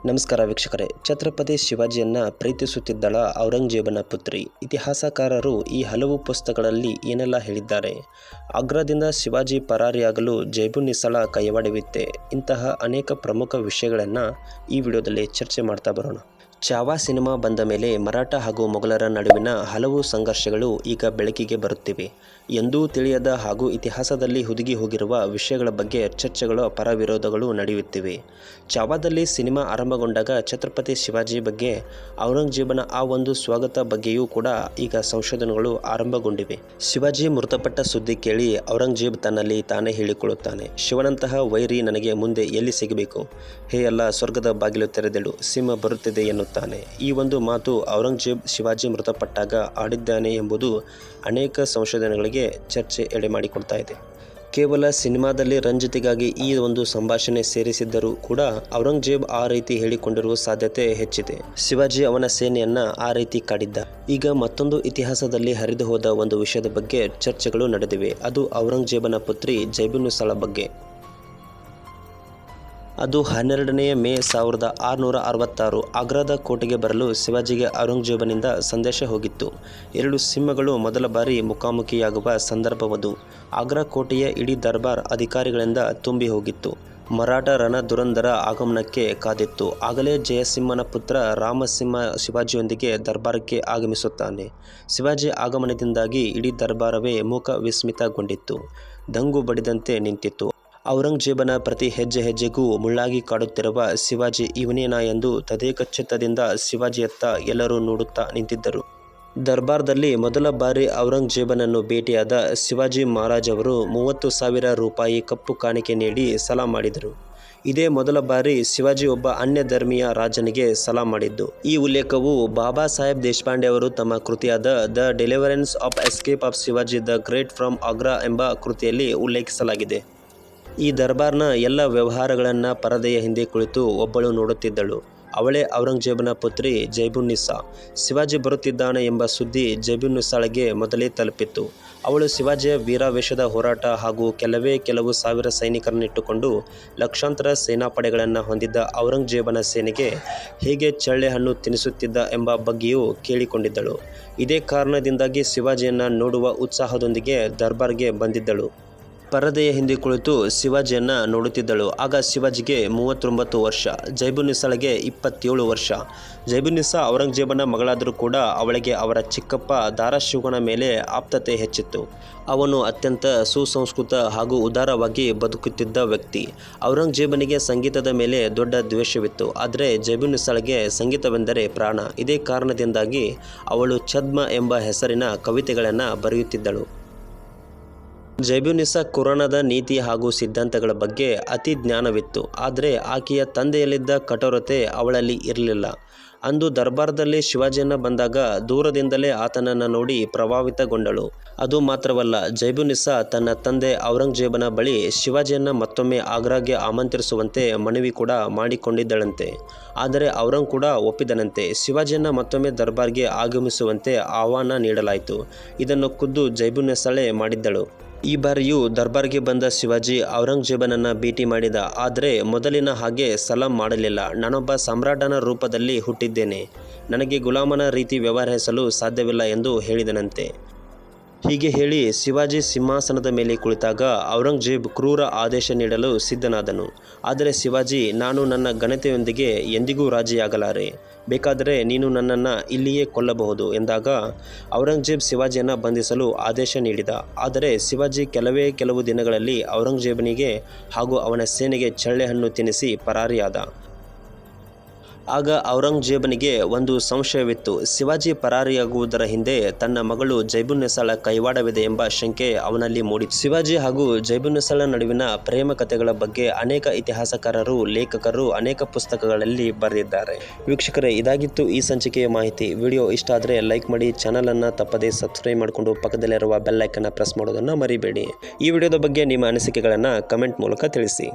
ನಮಸ್ಕಾರ ವೀಕ್ಷಕರೇ. ಛತ್ರಪತಿ ಶಿವಾಜಿಯನ್ನ ಪ್ರೀತಿಸುತ್ತಿದ್ದಳ ಔರಂಗಜೇಬನ ಪುತ್ರಿ. ಇತಿಹಾಸಕಾರರು ಈ ಹಲವು ಪುಸ್ತಕಗಳಲ್ಲಿ ಏನೆಲ್ಲ ಹೇಳಿದ್ದಾರೆ? ಆಗ್ರಾದಿಂದ ಶಿವಾಜಿ ಪರಾರಿಯಾಗಲು ಜೈಬುನ್ನಿಸಾಳ ಕೈವಾಡವಿತ್ತೆ. ಇಂತಹ ಅನೇಕ ಪ್ರಮುಖ ವಿಷಯಗಳನ್ನು ಈ ವಿಡಿಯೋದಲ್ಲಿ ಚರ್ಚೆ ಮಾಡ್ತಾ ಬರೋಣ. ಚಾವಾ ಸಿನಿಮಾ ಬಂದ ಮೇಲೆ ಮರಾಠ ಹಾಗೂ ಮೊಘಲರ ನಡುವಿನ ಹಲವು ಸಂಘರ್ಷಗಳು ಈಗ ಬೆಳಕಿಗೆ ಬರುತ್ತಿವೆ. ಎಂದೂ ತಿಳಿಯದ ಹಾಗೂ ಇತಿಹಾಸದಲ್ಲಿ ಹುದುಗಿ ಹೋಗಿರುವ ವಿಷಯಗಳ ಬಗ್ಗೆ ಚರ್ಚೆಗಳು ಪರವಿರೋಧಗಳು ನಡೆಯುತ್ತಿವೆ. ಚಾವಾದಲ್ಲಿ ಸಿನಿಮಾ ಆರಂಭಗೊಂಡಾಗ ಛತ್ರಪತಿ ಶಿವಾಜಿ ಬಗ್ಗೆ, ಔರಂಗಜೇಬನ ಆ ಒಂದು ಸ್ವಾಗತ ಬಗ್ಗೆಯೂ ಕೂಡ ಈಗ ಸಂಶೋಧನೆಗಳು ಆರಂಭಗೊಂಡಿವೆ. ಶಿವಾಜಿ ಮೃತಪಟ್ಟ ಸುದ್ದಿ ಕೇಳಿ ಔರಂಗಜೇಬ್ ತನ್ನಲ್ಲಿ ತಾನೇ ಹೇಳಿಕೊಳ್ಳುತ್ತಾನೆ, ಶಿವನಂತಹ ವೈರಿ ನನಗೆ ಮುಂದೆ ಎಲ್ಲಿ ಸಿಗಬೇಕು? ಹೇ ಅಲ್ಲ, ಸ್ವರ್ಗದ ಬಾಗಿಲು ತೆರೆದೆಳು, ಸಿಂಹ ಬರುತ್ತಿದೆ ಎನ್ನುತ್ತಾನೆ. ಈ ಒಂದು ಮಾತು ಔರಂಗಜೇಬ್ ಶಿವಾಜಿ ಮೃತಪಟ್ಟಾಗ ಆಡಿದ್ದಾನೆ ಎಂಬುದು ಅನೇಕ ಸಂಶೋಧನೆಗಳಿಗೆ ಚರ್ಚೆ ಎಡೆಮಾಡಿಕೊಡ್ತಾ ಇದೆ. ಕೇವಲ ಸಿನಿಮಾದಲ್ಲಿ ರಂಜಿತಿಗಾಗಿ ಈ ಒಂದು ಸಂಭಾಷಣೆ ಸೇರಿಸಿದ್ದರೂ ಕೂಡ ಔರಂಗಜೇಬ್ ಆ ರೀತಿ ಹೇಳಿಕೊಂಡಿರುವ ಸಾಧ್ಯತೆ ಹೆಚ್ಚಿದೆ. ಶಿವಾಜಿ ಅವನ ಸೇನೆಯನ್ನ ಆ ರೀತಿ ಕಾಡಿದ್ದ. ಈಗ ಮತ್ತೊಂದು ಇತಿಹಾಸದಲ್ಲಿ ಹರಿದು ಹೋದ ಒಂದು ವಿಷಯದ ಬಗ್ಗೆ ಚರ್ಚೆಗಳು ನಡೆದಿವೆ. ಅದು ಔರಂಗಜೇಬನ ಪುತ್ರಿ ಜೈಬುನ್ನಿಸಾಳ ಬಗ್ಗೆ. ಅದು 12ನೇ ಮೇ 1666 ಆಗ್ರಾದ ಕೋಟೆಗೆ ಬರಲು ಶಿವಾಜಿಗೆ ಔರಂಗಜೇಬನಿಂದ ಸಂದೇಶ ಹೋಗಿತ್ತು. ಎರಡು ಸಿಂಹಗಳು ಮೊದಲ ಬಾರಿ ಮುಖಾಮುಖಿಯಾಗುವ ಸಂದರ್ಭವದು. ಆಗ್ರಾ ಕೋಟೆಯ ಇಡೀ ದರ್ಬಾರ್ ಅಧಿಕಾರಿಗಳಿಂದ ತುಂಬಿ ಹೋಗಿತ್ತು. ಮರಾಠ ರಣಧುರಂಧರ ಆಗಮನಕ್ಕೆ ಕಾದಿತ್ತು. ಆಗಲೇ ಜಯಸಿಂಹನ ಪುತ್ರ ರಾಮಸಿಂಹ ಶಿವಾಜಿಯೊಂದಿಗೆ ದರ್ಬಾರಕ್ಕೆ ಆಗಮಿಸುತ್ತಾನೆ. ಶಿವಾಜಿ ಆಗಮನದಿಂದಾಗಿ ಇಡೀ ದರ್ಬಾರವೇ ಮೂಕ ವಿಸ್ಮಿತಗೊಂಡಿತ್ತು. ದಂಗು ಬಡಿದಂತೆ ನಿಂತಿತ್ತು. ಔರಂಗಜೇಬನ ಪ್ರತಿ ಹೆಜ್ಜೆ ಹೆಜ್ಜೆಗೂ ಮುಳ್ಳಾಗಿ ಕಾಡುತ್ತಿರುವ ಶಿವಾಜಿ ಇವನೇನಾ ಎಂದು ತದೇಕ ಚಿತ್ತದಿಂದ ಶಿವಾಜಿಯತ್ತ ಎಲ್ಲರೂ ನೋಡುತ್ತಾ ನಿಂತಿದ್ದರು. ದರ್ಬಾರ್ದಲ್ಲಿ ಮೊದಲ ಬಾರಿ ಔರಂಗಜೇಬನನ್ನು ಭೇಟಿಯಾದ ಶಿವಾಜಿ ಮಹಾರಾಜ್ ಅವರು 30,000 ರೂಪಾಯಿ ಕಪ್ಪು ಕಾಣಿಕೆ ನೀಡಿ ಸಲಾಂ ಮಾಡಿದರು. ಇದೇ ಮೊದಲ ಬಾರಿ ಶಿವಾಜಿ ಒಬ್ಬ ಅನ್ಯ ಧರ್ಮೀಯ ರಾಜನಿಗೆ ಸಲಾಂ ಮಾಡಿದ್ದು. ಈ ಉಲ್ಲೇಖವು ಬಾಬಾ ಸಾಹೇಬ್ ದೇಶಪಾಂಡೆ ಅವರು ತಮ್ಮ ಕೃತಿಯಾದ the deliverance of escape of Shivaji the great from Agra ಎಂಬ ಕೃತಿಯಲ್ಲಿ ಉಲ್ಲೇಖಿಸಲಾಗಿದೆ. ಈ ದರ್ಬಾರ್ನ ಎಲ್ಲ ವ್ಯವಹಾರಗಳನ್ನು ಪರದೆಯ ಹಿಂದೆ ಕುಳಿತು ಒಬ್ಬಳು ನೋಡುತ್ತಿದ್ದಳು. ಅವಳೇ ಔರಂಗಜೇಬನ ಪುತ್ರಿ ಜೈಬುನ್ನಿಸಾ. ಶಿವಾಜಿ ಬರುತ್ತಿದ್ದಾನೆ ಎಂಬ ಸುದ್ದಿ ಜೈಬುನ್ನಿಸಾಳಿಗೆ ಮೊದಲೇ ತಲುಪಿತ್ತು. ಅವಳು ಶಿವಾಜಿಯ ವೀರಾವೇಶದ ಹೋರಾಟ ಹಾಗೂ ಕೆಲವು ಸಾವಿರ ಸೈನಿಕರನ್ನಿಟ್ಟುಕೊಂಡು ಲಕ್ಷಾಂತರ ಸೇನಾಪಡೆಗಳನ್ನು ಹೊಂದಿದ್ದ ಔರಂಗಜೇಬನ ಸೇನೆಗೆ ಹೇಗೆ ಚಳ್ಳೆಹಣ್ಣು ತಿನ್ನಿಸುತ್ತಿದ್ದ ಎಂಬ ಬಗ್ಗೆಯೂ ಕೇಳಿಕೊಂಡಿದ್ದಳು. ಇದೇ ಕಾರಣದಿಂದಾಗಿ ಶಿವಾಜಿಯನ್ನು ನೋಡುವ ಉತ್ಸಾಹದೊಂದಿಗೆ ದರ್ಬಾರ್ಗೆ ಬಂದಿದ್ದಳು. ಪರದೆಯ ಹಿಂದೆ ಕುಳಿತು ಶಿವಾಜಿಯನ್ನು ನೋಡುತ್ತಿದ್ದಳು. ಆಗ ಶಿವಾಜಿಗೆ 39 ವರ್ಷ, ಜೈಬುನ್ನಿಸಾಳಿಗೆ 27 ವರ್ಷ. ಜೈಬುನ್ನಿಸಾ ಔರಂಗಜೇಬನ ಮಗಳಾದರೂ ಕೂಡ ಅವಳಿಗೆ ಅವರ ಚಿಕ್ಕಪ್ಪ ದಾರಾಷಿಕೋನ ಮೇಲೆ ಆಪ್ತತೆ ಹೆಚ್ಚಿತ್ತು. ಅವನು ಅತ್ಯಂತ ಸುಸಂಸ್ಕೃತ ಹಾಗೂ ಉದಾರವಾಗಿ ಬದುಕುತ್ತಿದ್ದ ವ್ಯಕ್ತಿ. ಔರಂಗಜೇಬನಿಗೆ ಸಂಗೀತದ ಮೇಲೆ ದೊಡ್ಡ ದ್ವೇಷವಿತ್ತು. ಆದರೆ ಜೈಬುನ್ನಿಸಾಳಿಗೆ ಸಂಗೀತವೆಂದರೆ ಪ್ರಾಣ. ಇದೇ ಕಾರಣದಿಂದಾಗಿ ಅವಳು ಛದ್ಮ ಎಂಬ ಹೆಸರಿನ ಕವಿತೆಗಳನ್ನು ಬರೆಯುತ್ತಿದ್ದಳು. ಜೈಬುನ್ನಿಸಾ ಕುರಾನದ ನೀತಿ ಹಾಗೂ ಸಿದ್ಧಾಂತಗಳ ಬಗ್ಗೆ ಅತಿ ಜ್ಞಾನವಿತ್ತು. ಆದರೆ ಆಕೆಯ ತಂದೆಯಲ್ಲಿದ್ದ ಕಠೋರತೆ ಅವಳಲ್ಲಿ ಇರಲಿಲ್ಲ. ಅಂದು ದರ್ಬಾರದಲ್ಲಿ ಶಿವಾಜಿಯನ್ನು ಬಂದಾಗ ದೂರದಿಂದಲೇ ಆತನನ್ನು ನೋಡಿ ಪ್ರಭಾವಿತಗೊಂಡಳು. ಅದು ಮಾತ್ರವಲ್ಲ, ಜೈಬುನ್ನಿಸಾ ತನ್ನ ತಂದೆ ಔರಂಗಜೇಬನ ಬಳಿ ಶಿವಾಜಿಯನ್ನು ಮತ್ತೊಮ್ಮೆ ಆಗ್ರಾಗೆ ಆಮಂತ್ರಿಸುವಂತೆ ಮನವಿ ಕೂಡ ಮಾಡಿಕೊಂಡಿದ್ದಳಂತೆ. ಆದರೆ ಔರಂಗ್ ಕೂಡ ಒಪ್ಪಿದನಂತೆ. ಶಿವಾಜಿಯನ್ನು ಮತ್ತೊಮ್ಮೆ ದರ್ಬಾರ್ಗೆ ಆಗಮಿಸುವಂತೆ ಆಹ್ವಾನ ನೀಡಲಾಯಿತು. ಇದನ್ನು ಖುದ್ದು ಜೈಬುನ್ನಿಸಾಳೇ ಮಾಡಿದ್ದಳು. ಈ ಬಾರಿಯೂ ದರ್ಬಾರ್ಗೆ ಬಂದ ಶಿವಾಜಿ ಔರಂಗಜೇಬನನ್ನು ಭೇಟಿ ಮಾಡಿದ. ಆದರೆ ಮೊದಲಿನ ಹಾಗೆ ಸಲಾಂ ಮಾಡಲಿಲ್ಲ. ನಾನೊಬ್ಬ ಸಾಮ್ರಾಟನ ರೂಪದಲ್ಲಿ ಹುಟ್ಟಿದ್ದೇನೆ, ನನಗೆ ಗುಲಾಮನ ರೀತಿ ವ್ಯವಹರಿಸಲು ಸಾಧ್ಯವಿಲ್ಲ ಎಂದು ಹೇಳಿದನಂತೆ. ಹೀಗೆ ಹೇಳಿ ಶಿವಾಜಿ ಸಿಂಹಾಸನದ ಮೇಲೆ ಕುಳಿತಾಗ ಔರಂಗಜೇಬ್ ಕ್ರೂರ ಆದೇಶ ನೀಡಲು ಸಿದ್ಧನಾದನು. ಆದರೆ ಶಿವಾಜಿ, ನಾನು ನನ್ನ ಘನತೆಯೊಂದಿಗೆ ಎಂದಿಗೂ ರಾಜಿಯಾಗಲಾರೆ, ಬೇಕಾದರೆ ನೀನು ನನ್ನನ್ನು ಇಲ್ಲಿಯೇ ಕೊಲ್ಲಬಹುದು ಎಂದಾಗ ಔರಂಗಜೇಬ್ ಶಿವಾಜಿಯನ್ನು ಬಂಧಿಸಲು ಆದೇಶ ನೀಡಿದ. ಆದರೆ ಶಿವಾಜಿ ಕೆಲವು ದಿನಗಳಲ್ಲಿ ಔರಂಗಜೇಬನಿಗೆ ಹಾಗೂ ಅವನ ಸೇನೆಗೆ ಚಳ್ಳೆಹಣ್ಣು ತಿನ್ನಿಸಿ ಪರಾರಿಯಾದ. ಆಗ ಔರಂಗಜೇಬನಿಗೆ ಒಂದು ಸಂಶಯವಿತ್ತು. ಶಿವಾಜಿ ಪರಾರಿಯಾಗುವುದರ ಹಿಂದೆ ತನ್ನ ಮಗಳು ಜೈಬುನ್ನಿಸಾಳ ಕೈವಾಡವಿದೆ ಎಂಬ ಶಂಕೆ ಅವನಲ್ಲಿ ಮೂಡಿತು. ಶಿವಾಜಿ ಹಾಗೂ ಜೈಬುನ್ನಿಸಾಳ ನಡುವಿನ ಪ್ರೇಮ ಕಥೆಗಳ ಬಗ್ಗೆ ಅನೇಕ ಇತಿಹಾಸಕಾರರು, ಲೇಖಕರು ಅನೇಕ ಪುಸ್ತಕಗಳಲ್ಲಿ ಬರೆದಿದ್ದಾರೆ. ವೀಕ್ಷಕರೇ, ಇದಾಗಿತ್ತು ಈ ಸಂಚಿಕೆಯ ಮಾಹಿತಿ. ವಿಡಿಯೋ ಇಷ್ಟ ಆದರೆ ಲೈಕ್ ಮಾಡಿ, ಚಾನಲನ್ನು ತಪ್ಪದೇ ಸಬ್ಸ್ಕ್ರೈಬ್ ಮಾಡಿಕೊಂಡು ಪಕ್ಕದಲ್ಲಿರುವ ಬೆಲ್ ಐಕನ್ನ ಪ್ರೆಸ್ ಮಾಡೋದನ್ನು ಮರಿಬೇಡಿ. ಈ ವಿಡಿಯೋದ ಬಗ್ಗೆ ನಿಮ್ಮ ಅನಿಸಿಕೆಗಳನ್ನು ಕಮೆಂಟ್ ಮೂಲಕ ತಿಳಿಸಿ.